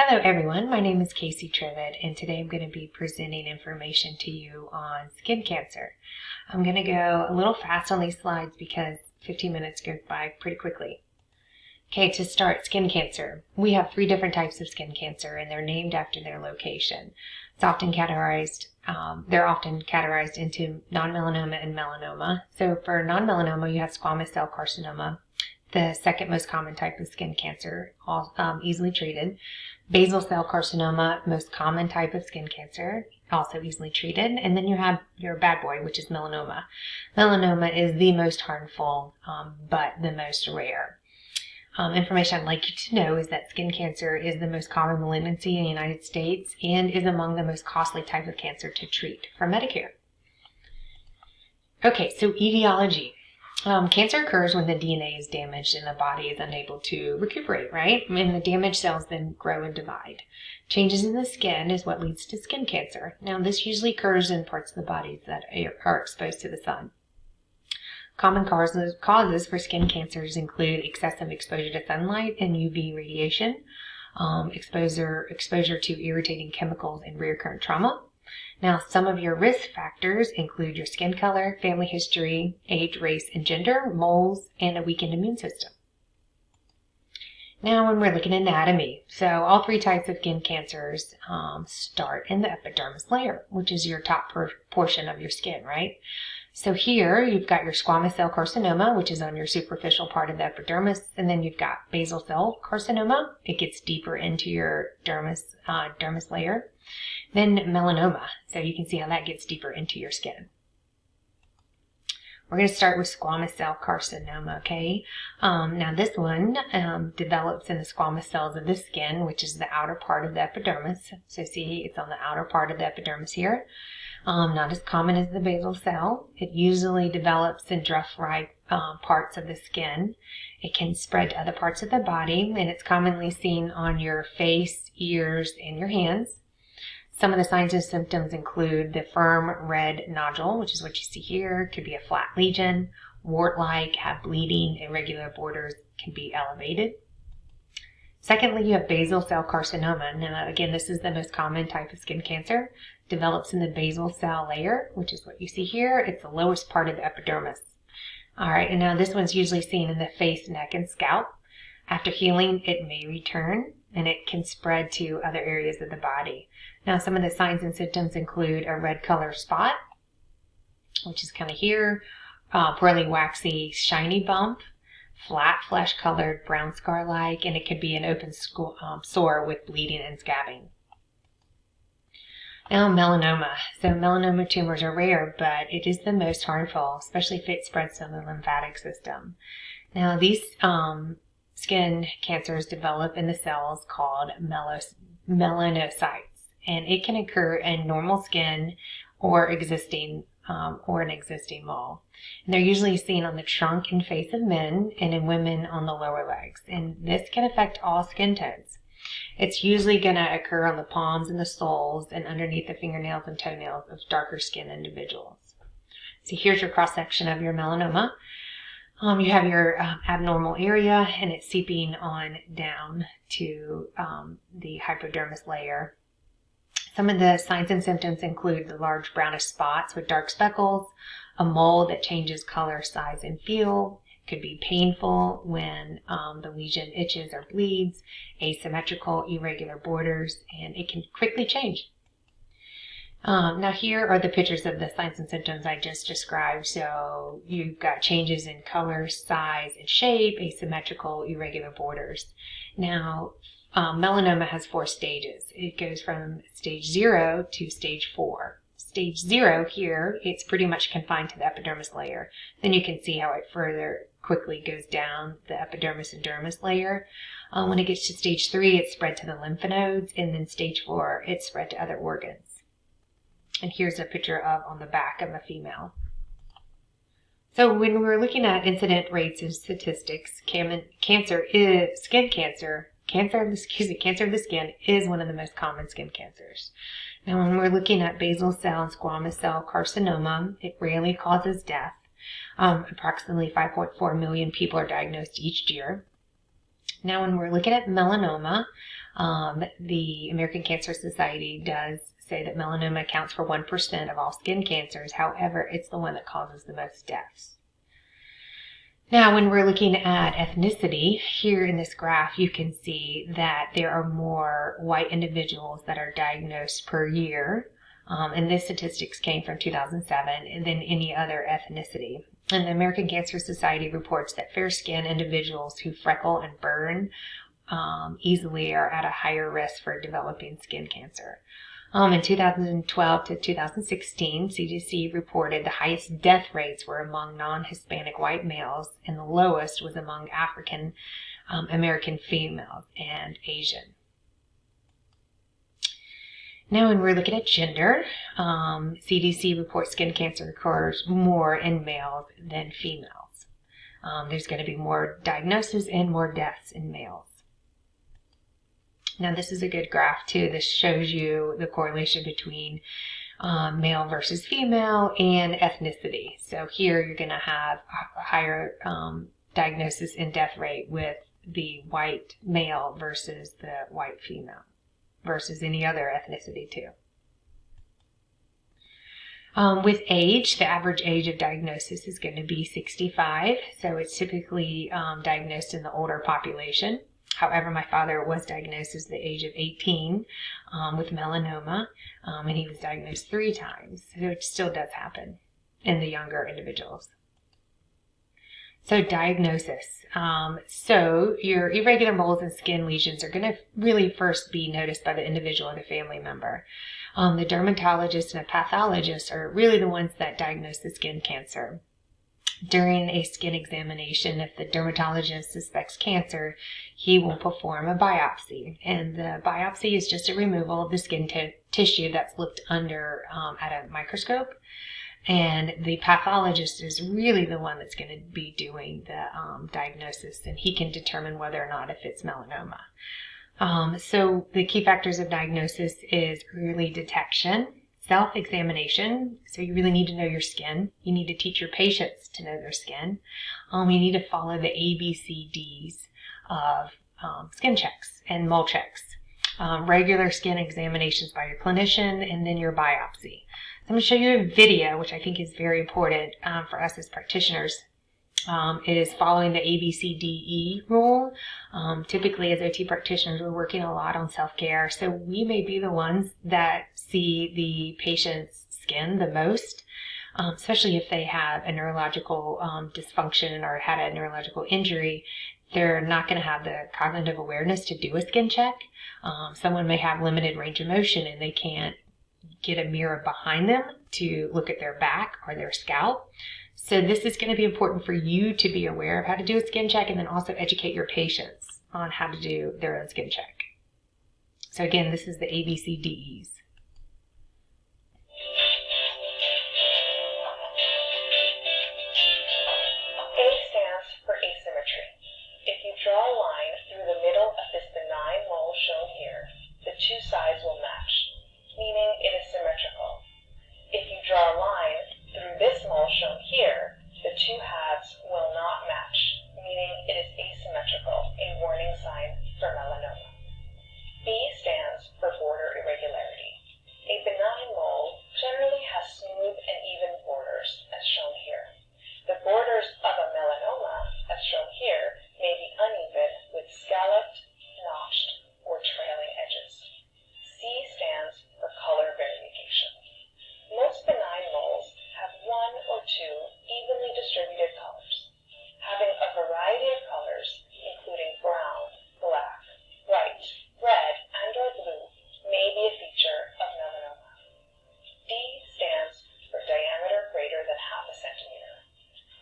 Hello everyone, my name is Casey Trivet and today I'm going to be presenting information to you on skin cancer. I'm going to go a little fast on these slides because 15 minutes goes by pretty quickly. Okay, to start, skin cancer. We have 3 different types of skin cancer and they're named after their location. It's often categorized, they're often categorized into non-melanoma and melanoma. So for non-melanoma you have squamous cell carcinoma, the second most common type of skin cancer, easily treated. Basal cell carcinoma, most common type of skin cancer, also easily treated. And then you have your bad boy, which is melanoma. Melanoma is the most harmful, but the most rare. Information I'd like you to know is that skin cancer is the most common malignancy in the United States and is among the most costly type of cancer to treat for Medicare. Okay, so etiology. Cancer occurs when the DNA is damaged and the body is unable to recuperate, right? And the damaged cells then grow and divide. Changes in the skin is what leads to skin cancer. Now, this usually occurs in parts of the body that are exposed to the sun. Common causes for skin cancers include excessive exposure to sunlight and UV radiation, exposure to irritating chemicals, and recurrent trauma. Now, some of your risk factors include your skin color, family history, age, race, and gender, moles, and a weakened immune system. Now, when we're looking at anatomy, so all 3 types of skin cancers start in the epidermis layer, which is your top portion of your skin, right? So here you've got your squamous cell carcinoma, which is on your superficial part of the epidermis, and then you've got basal cell carcinoma. It gets deeper into your dermis layer. Then melanoma, so you can see how that gets deeper into your skin. We're going to start with squamous cell carcinoma, okay? Now this one develops in the squamous cells of the skin, which is the outer part of the epidermis. So see, it's on the outer part of the epidermis here. Not as common as the basal cell. It usually develops in rough parts of the skin. It can spread to other parts of the body, and it's commonly seen on your face, ears, and your hands. Some of the signs and symptoms include the firm red nodule, which is what you see here. It could be a flat lesion, wart-like, have bleeding, irregular borders, can be elevated. Secondly, you have basal cell carcinoma. Now, again, this is the most common type of skin cancer. Develops in the basal cell layer, which is what you see here. It's the lowest part of the epidermis. All right, and now this one's usually seen in the face, neck, and scalp. After healing, it may return, and it can spread to other areas of the body. Now, some of the signs and symptoms include a red color spot, which is kind of here, pearly, waxy, shiny bump, flat, flesh-colored, brown scar-like, and it could be an open sore with bleeding and scabbing. Now, melanoma. So melanoma tumors are rare, but it is the most harmful, especially if it spreads to the lymphatic system. Now, these skin cancers develop in the cells called melanocytes, and it can occur in normal skin or an existing mole. And they're usually seen on the trunk and face of men and in women on the lower legs, and this can affect all skin tones. It's usually going to occur on the palms and the soles and underneath the fingernails and toenails of darker skinned individuals. So here's your cross-section of your melanoma. You have your abnormal area, and it's seeping on down to the hypodermis layer. Some of the signs and symptoms include the large brownish spots with dark speckles, a mole that changes color, size, and feel. It could be painful when the lesion itches or bleeds, asymmetrical, irregular borders, and it can quickly change. Now here are the pictures of the signs and symptoms I just described. So you've got changes in color, size, and shape, asymmetrical, irregular borders. Now, melanoma has 4 stages. It goes from stage 0 to stage 4. Stage 0 here, it's pretty much confined to the epidermis layer. Then you can see how it further quickly goes down the epidermis and dermis layer. When it gets to stage 3, it's spread to the lymph nodes, and then stage 4, it's spread to other organs. And here's a picture of on the back of a female. So when we're looking at incident rates and statistics, cancer of the skin is one of the most common skin cancers. Now, when we're looking at basal cell and squamous cell carcinoma, it rarely causes death. Approximately 5.4 million people are diagnosed each year. Now, when we're looking at melanoma, the American Cancer Society does say that melanoma accounts for 1% of all skin cancers. However, it's the one that causes the most deaths. Now, when we're looking at ethnicity, here in this graph, you can see that there are more white individuals that are diagnosed per year, and this statistics came from 2007, than any other ethnicity. And the American Cancer Society reports that fair-skinned individuals who freckle and burn easily are at a higher risk for developing skin cancer. In 2012 to 2016, CDC reported the highest death rates were among non-Hispanic white males, and the lowest was among African American females and Asian. Now, when we're looking at gender, CDC reports skin cancer occurs more in males than females. There's going to be more diagnoses and more deaths in males. Now, this is a good graph too. This shows you the correlation between male versus female and ethnicity. So here you're going to have a higher diagnosis and death rate with the white male versus the white female versus any other ethnicity too. With age, the average age of diagnosis is going to be 65. So it's typically diagnosed in the older population. However, my father was diagnosed at the age of 18 with melanoma, and he was diagnosed 3 times. So it still does happen in the younger individuals. So diagnosis. So your irregular moles and skin lesions are going to really first be noticed by the individual or the family member. The dermatologist and a pathologist are really the ones that diagnose the skin cancer. During a skin examination, if the dermatologist suspects cancer, he will perform a biopsy. And the biopsy is just a removal of the skin tissue that's looked under at a microscope. And the pathologist is really the one that's going to be doing the diagnosis, and he can determine whether or not if it's melanoma. So the key factors of diagnosis is early detection, self-examination. So you really need to know your skin. You need to teach your patients to know their skin. You need to follow the ABCDs of skin checks and mole checks. Regular skin examinations by your clinician, and then your biopsy. So I'm going to show you a video, which I think is very important for us as practitioners. It is following the ABCDE rule. Typically, as OT practitioners, we're working a lot on self-care, so we may be the ones that see the patient's skin the most, especially if they have a neurological dysfunction or had a neurological injury. They're not going to have the cognitive awareness to do a skin check. Someone may have limited range of motion and they can't get a mirror behind them to look at their back or their scalp. So this is going to be important for you to be aware of how to do a skin check, and then also educate your patients on how to do their own skin check. So again, this is the ABCDEs. A stands for asymmetry. If you draw a line through the middle of this benign mole shown here, the two sides will match, meaning it is symmetrical. If you draw a line through this mole shown here, the two halves will not match, meaning it is asymmetrical, a warning sign for melanoma. B stands for border irregularity. A benign mole generally has smooth and even borders, as shown here. The borders of a melanoma, as shown here, may be uneven with scalloped, notched, or trailing edges. C stands for color variegation. Most benign moles have 1 or 2 evenly distributed colors. Having a variety of colors, including brown, black, white, red, and/or blue, may be a feature of melanoma. D stands for diameter greater than ½ centimeter.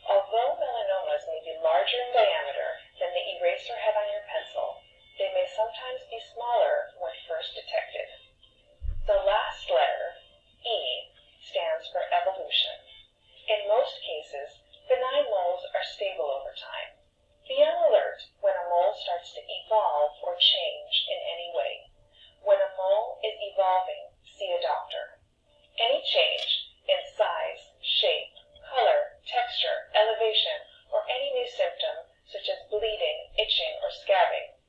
Although melanomas may be larger in diameter than the eraser head on your pencil, they may sometimes be smaller when first detected. The last letter, E, stands for evolution. In most cases, benign moles are stable over time. Be on alert when a mole starts to evolve or change in any way. When a mole is evolving, see a doctor. Any change in size, shape, color, texture, elevation, or any new symptom, such as bleeding, itching, or scabbing,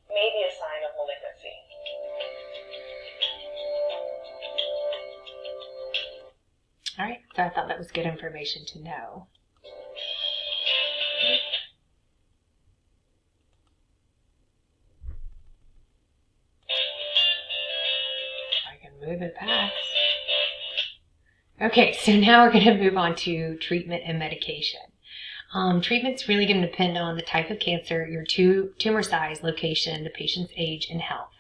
All right, so I thought that was good information to know. I can move it past. Okay, so now we're going to move on to treatment and medication. Treatment's really going to depend on the type of cancer, your tumor size, location, the patient's age, and health.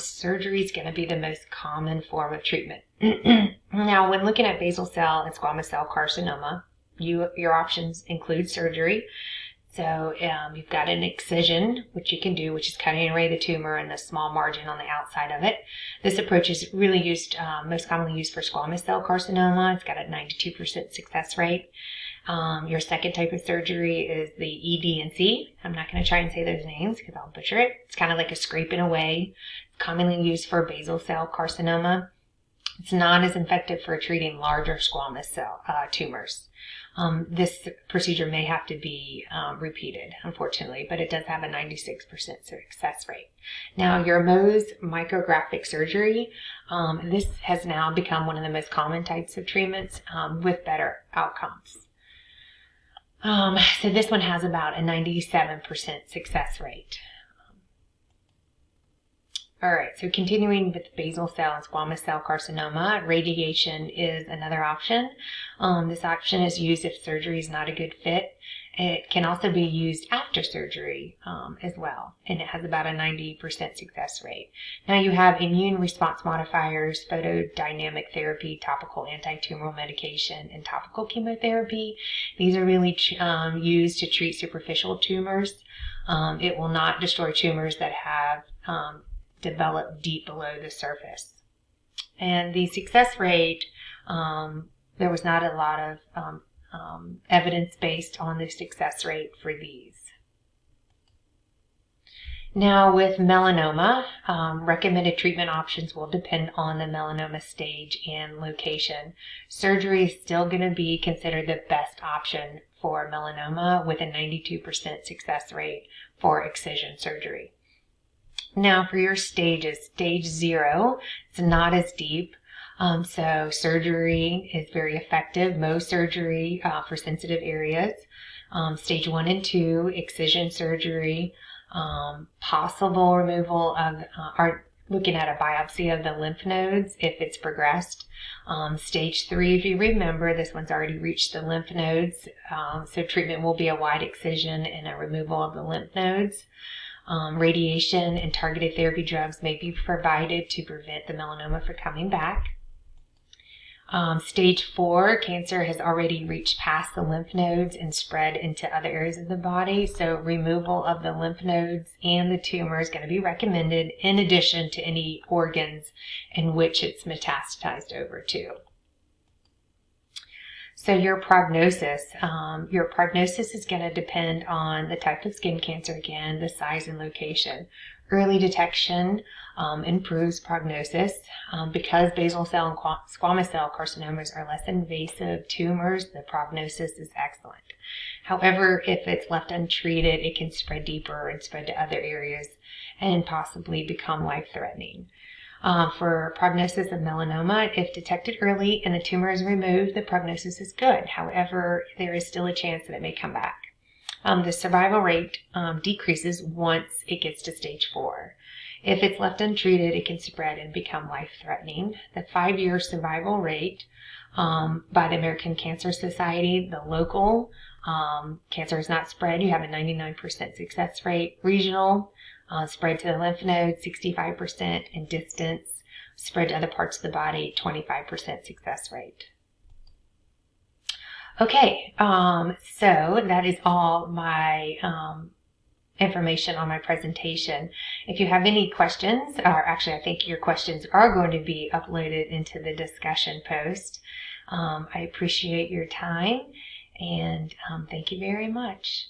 Surgery is going to be the most common form of treatment. Now, when looking at basal cell and squamous cell carcinoma, your options include surgery. So you've got an excision, which you can do, which is cutting away the tumor and the small margin on the outside of it. This approach is really used, most commonly used for squamous cell carcinoma. It's got a 92% success rate. Your second type of surgery is the ED&C. I'm not going to try and say those names because I'll butcher it. It's kind of like a scraping away, commonly used for basal cell carcinoma. It's not as effective for treating larger squamous cell tumors. This procedure may have to be repeated, unfortunately, but it does have a 96% success rate. Now, your Mohs micrographic surgery, this has now become one of the most common types of treatments with better outcomes. So this one has about a 97% success rate. All right, so continuing with basal cell and squamous cell carcinoma, radiation is another option. This option is used if surgery is not a good fit. It can also be used after surgery as well, and it has about a 90% success rate. Now you have immune response modifiers, photodynamic therapy, topical anti-tumoral medication, and topical chemotherapy. These are really used to treat superficial tumors. It will not destroy tumors that have developed deep below the surface. And the success rate, there was not a lot of evidence based on the success rate for these. Now with melanoma, recommended treatment options will depend on the melanoma stage and location. Surgery is still going to be considered the best option for melanoma with a 92% success rate for excision surgery. Now for your stages, stage 0, it's not as deep. So surgery is very effective, Mohs surgery for sensitive areas. Stage 1 and 2, excision surgery, possible removal of, looking at a biopsy of the lymph nodes if it's progressed. Stage 3, if you remember, this one's already reached the lymph nodes, so treatment will be a wide excision and a removal of the lymph nodes. Radiation and targeted therapy drugs may be provided to prevent the melanoma from coming back. Stage 4, cancer has already reached past the lymph nodes and spread into other areas of the body, so removal of the lymph nodes and the tumor is going to be recommended in addition to any organs in which it's metastasized over to. So your prognosis is going to depend on the type of skin cancer, again, the size and location. Early detection improves prognosis. Because basal cell and squamous cell carcinomas are less invasive tumors, the prognosis is excellent. However, if it's left untreated, it can spread deeper and spread to other areas and possibly become life-threatening. For prognosis of melanoma, if detected early and the tumor is removed, the prognosis is good. However, there is still a chance that it may come back. The survival rate decreases once it gets to stage 4. If it's left untreated, it can spread and become life-threatening. The 5-year survival rate by the American Cancer Society, the local cancer is not spread, you have a 99% success rate. Regional, spread to the lymph nodes, 65%, and distance, spread to other parts of the body, 25% success rate. Okay, so that is all my information on my presentation. If you have any questions, or actually I think your questions are going to be uploaded into the discussion post. I appreciate your time, and thank you very much.